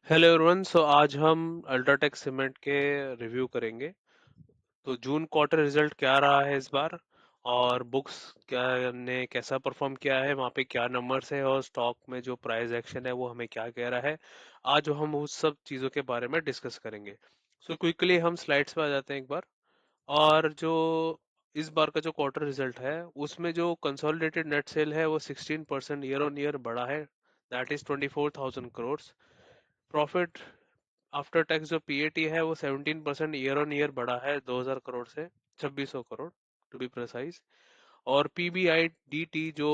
Hello everyone. आज हम UltraTech cement के रिव्यू करेंगे। तो जून क्वार्टर रिजल्ट क्या रहा है इस बार, और बुक्स क्या ने कैसा परफॉर्म किया है, वहाँ पे क्या नंबर्स है, और स्टॉक में जो प्राइस एक्शन है वो हमें क्या कह रहा है। आज हम उस सब चीज़ों के बारे में डिस्कस करेंगे। सो क्विकली हम स्लाइड्स पे आ जाते हैं एक बार। और जो इस बार का जो क्वार्टर रिजल्ट है उसमें जो कंसोलिडेटेड नेट सेल है वो 16% ईयर ऑन ईयर बढ़ा है। That is 24,000 crore. Profit after tax जो पीएटी है वो 17% ईयर ऑन ईयर बढ़ा है 2000 करोड़ से 2600 करोड़ टू बी प्रिसाइज। और पीबीआई डीटी जो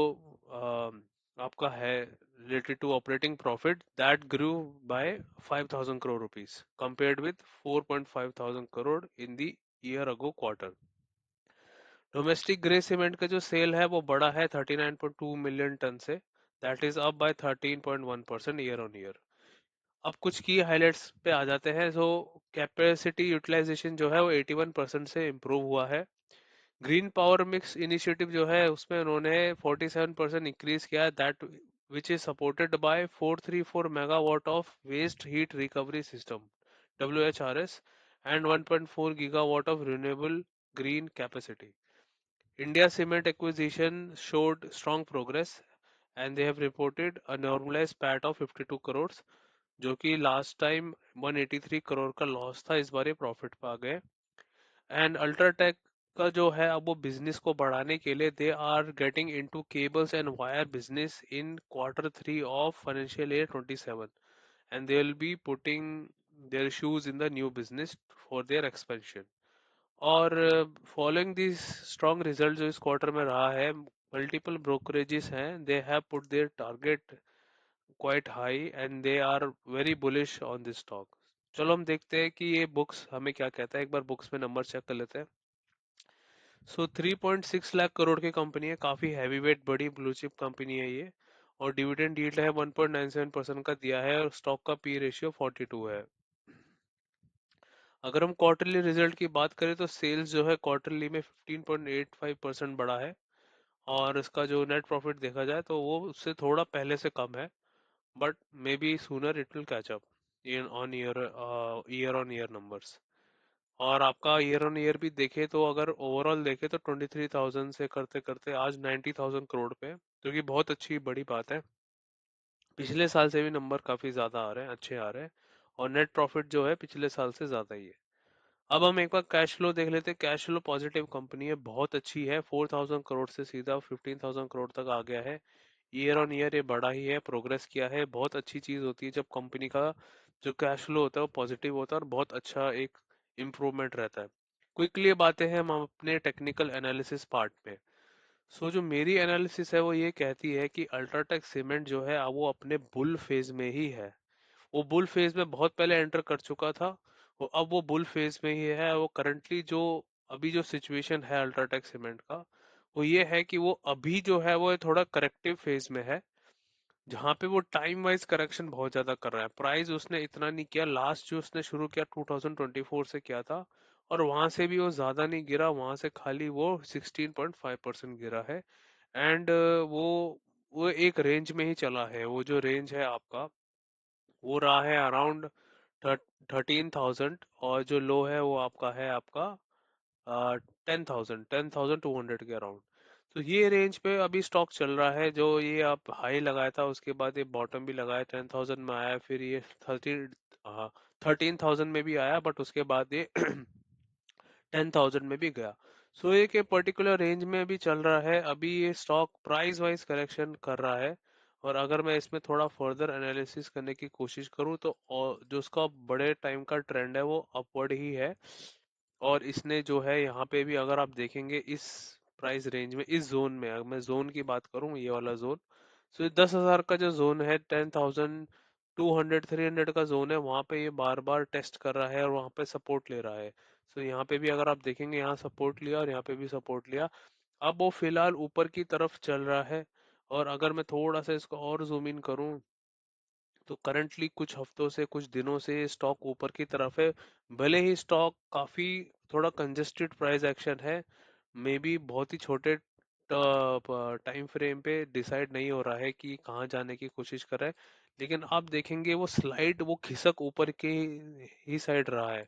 आपका है related to operating profit that grew by 5000 crore rupees compared with 4.5 thousand crore in the year ago quarter. Domestic grey cement का जो सेल है वो बढ़ा है 39.2 मिलियन टन से। That is up by 13.1% year on year. अब कुछ की हाइलाइट्स पे आ जाते हैं। सो कैपेसिटी यूटिलाइजेशन जो है वो 81% से इम्प्रूव हुआ है। ग्रीन पावर मिक्स इनिशिएटिव जो है उसमें उन्होंने 47% इंक्रीज किया है, that which is supported by 434 megawatt of waste heat recovery system WHRS and 1.4 gigawatt of renewable green capacity. India cement acquisition showed strong progress and they have reported a normalized PAT of 52 crore, जो कि last time 183 crore का loss था, इस बार ये profit पे आ गए। And UltraTech का जो है अब वो बिजनेस को बढ़ाने के लिए they are getting into cables and wire business in quarter 3 of financial year 27, and they will be putting their shoes in the new business for their expansion. और फॉलोइंग दिस स्ट्रॉन्ग रिजल्ट जो इस quarter में रहा है, multiple brokerages हैं, they have put their target quite high and they are very bullish on this stock. चलो हम देखते हैं कि ये बुक्स हमें क्या कहता है, एक बार बुक्स में नंबर चेक कर लेते हैं। सो 3.6 लाख करोड़ की कंपनी है, काफी हैवी वेट बड़ी ब्लू चिप कंपनी है ये। और डिविडेंड यील्ड है 1.97% का दिया है, और स्टॉक का पी रेशियो 42 है। अगर हम क्वार्टरली रिजल्ट की बात करें तो सेल्स जो है क्वार्टरली में 15.85% बढ़ा है। और इसका जो नेट प्रॉफिट देखा जाए तो वो उससे थोड़ा पहले से कम है, but may be sooner it will catch up in on year on year numbers. और आपका ईयर ऑन ईयर भी देखे तो अगर ओवरऑल देखे तो 23,000 से करते करते आज 90,000 करोड़ पे, जो कि बहुत अच्छी बड़ी बात है। पिछले साल से भी नंबर काफी ज्यादा आ रहे हैं, अच्छे आ रहे हैं। और नेट प्रॉफिट जो है पिछले साल से ज्यादा ही है। अब हम एक बार कैश फ्लो देख लेते हैं। कैश फ्लो पॉजिटिव कंपनी है, बहुत अच्छी है, 4,000 करोड़ से सीधा 15,000 करोड़ तक आ गया है। ईयर ऑन ईयर ये बड़ा ही है, प्रोग्रेस किया है। बहुत अच्छी चीज होती है जब कंपनी का जो कैश फ्लो होता है वो पॉजिटिव होता है और बहुत अच्छा एक इम्प्रूवमेंट रहता है। क्विकली बातें हैं हम अपने टेक्निकल एनालिसिस पार्ट में। जो मेरी एनालिसिस है वो ये कहती है कि अल्ट्राटेक सीमेंट जो है वो अपने बुल फेज में ही है। वो बुल फेज में बहुत पहले एंटर कर चुका था। वो अब वो बुल फेज में ही है। वो करंटली जो अभी जो सिचुएशन है अल्ट्राटेक सीमेंट का वो ये है कि वो अभी जो है वो थोड़ा करेक्टिव फेज में है, जहाँ पे वो टाइम वाइज करेक्शन बहुत ज्यादा कर रहा है। प्राइस उसने इतना नहीं किया, लास्ट जो उसने शुरू किया 2024 से किया था, और वहां से भी वो ज्यादा नहीं गिरा, वहां से खाली वो 16.5% गिरा है। एंड वो एक रेंज में ही चला है। वो जो रेंज है आपका वो रहा है अराउंड 13,000, और जो लो है वो आपका है आपका 10,200 के अराउंड। तो ये रेंज पे अभी स्टॉक चल रहा है। जो ये आप हाई लगाया था उसके बाद ये बॉटम भी लगाया, 10,000 में आया, फिर ये 13,000 में भी आया, बट उसके बाद ये 10,000 में भी गया। एक ये पर्टिकुलर रेंज में अभी चल रहा है। अभी ये स्टॉक प्राइस वाइज करेक्शन कर रहा है। और अगर मैं इसमें थोड़ा फर्दर एनालिसिस करने की कोशिश करूँ तो जो उसका बड़े टाइम का ट्रेंड है वो अपवर्ड ही है। और इसने जो है यहाँ पे भी अगर आप देखेंगे इस प्राइस रेंज में, इस जोन में, अगर मैं जोन की बात करूँ ये वाला जोन, 10,000 का जो जोन है, 10,200 300 का जोन है, वहां पे ये बार बार टेस्ट कर रहा है और वहां पे सपोर्ट ले रहा है। यहाँ पे भी अगर आप देखेंगे यहाँ सपोर्ट लिया और यहाँ पे भी सपोर्ट लिया। अब वो फिलहाल ऊपर की तरफ चल रहा है। और अगर मैं थोड़ा सा इसको और जूम इन करूँ तो करंटली कुछ हफ्तों से कुछ दिनों से स्टॉक ऊपर की तरफ है। भले ही स्टॉक काफी थोड़ा कंजेस्टेड प्राइस एक्शन है, मे बी बहुत ही छोटे टाइम फ्रेम पे डिसाइड नहीं हो रहा है कि कहाँ जाने की कोशिश कर रहा है। लेकिन आप देखेंगे वो स्लाइड, वो खिसक ऊपर के ही साइड रहा है।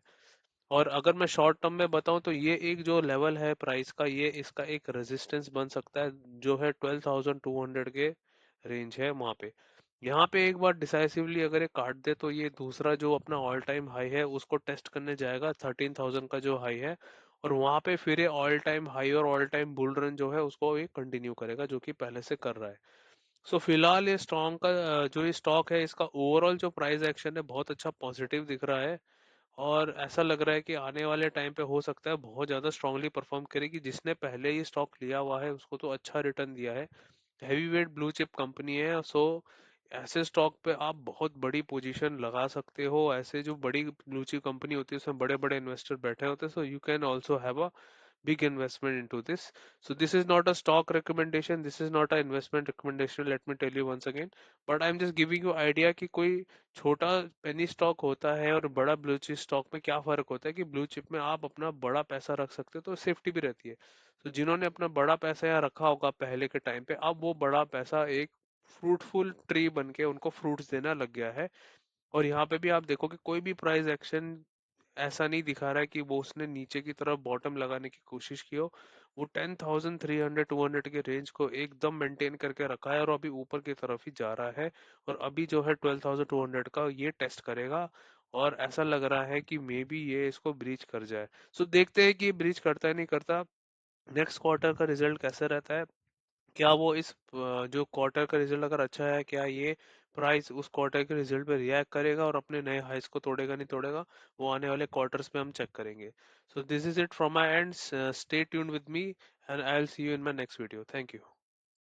और अगर मैं शॉर्ट टर्म में बताऊं तो ये एक जो लेवल है प्राइस का, ये इसका एक रेजिस्टेंस बन सकता है, जो है 12,200 के रेंज है वहां पे। यहाँ पे एक बार डिसाइसिवली अगर ये काट दे तो ये दूसरा जो अपना ऑल टाइम हाई है उसको टेस्ट करने जाएगा, 13,000 का जो हाई है। और वहां पे फिर ये ऑल टाइम हाई और ऑल टाइम बुल रन जो है उसको ये कंटिन्यू करेगा, जो कि पहले से कर रहा है। सो फिलहाल ये स्टॉक का जो ये स्टॉक है इसका ओवरऑल जो प्राइस एक्शन है बहुत अच्छा पॉजिटिव दिख रहा है। और ऐसा लग रहा है कि आने वाले टाइम पे हो सकता है बहुत ज्यादा स्ट्रांगली परफॉर्म करेगी। जिसने पहले ये स्टॉक लिया हुआ है उसको तो अच्छा रिटर्न दिया है, heavy weight blue chip company है। सो ऐसे स्टॉक पे आप बहुत बड़ी पोजीशन लगा सकते हो। ऐसे जो बड़ी ब्लू चिप कंपनी होती है उसमें बड़े बड़े इन्वेस्टर बैठे होते हैं, so you can also have a big investment into this. So this is not a stock recommendation, this is not an investment recommendation, let me tell you once again. But I'm just giving you idea कि कोई छोटा penny stock होता है और बड़ा blue chip stock में क्या फर्क होता है, कि ब्लू चिप में आप अपना बड़ा पैसा रख सकते हो तो सेफ्टी भी रहती है। तो जिन्होंने अपना बड़ा पैसा यहाँ रखा होगा पहले के टाइम पे, अब वो बड़ा पैसा एक फ्रूटफुल ट्री बन के उनको फ्रूट्स देना लग गया है। और यहाँ पे भी आप देखो कि कोई भी प्राइस एक्शन ऐसा नहीं दिखा रहा है कि वो उसने नीचे की तरफ बॉटम लगाने की कोशिश की हो। वो 10,300 200 के रेंज को एकदम मेंटेन करके रखा है और अभी ऊपर की तरफ ही जा रहा है। और अभी जो है 12,200 का ये टेस्ट करेगा। और ऐसा लग रहा है कि मे बी ये इसको ब्रीच कर जाए। सो देखते हैं कि ये ब्रीच करता है नहीं करता। नेक्स्ट क्वार्टर का रिजल्ट कैसे रहता है, क्या वो इस जो क्वार्टर का रिजल्ट अगर अच्छा है, क्या ये प्राइस उस क्वार्टर के रिजल्ट पे रिएक्ट करेगा और अपने नए हाइस को तोड़ेगा नहीं तोड़ेगा, वो आने वाले क्वार्टर्स में हम चेक करेंगे। So this is it from my and, stay tuned with me and I will see you in my next video. Thank you.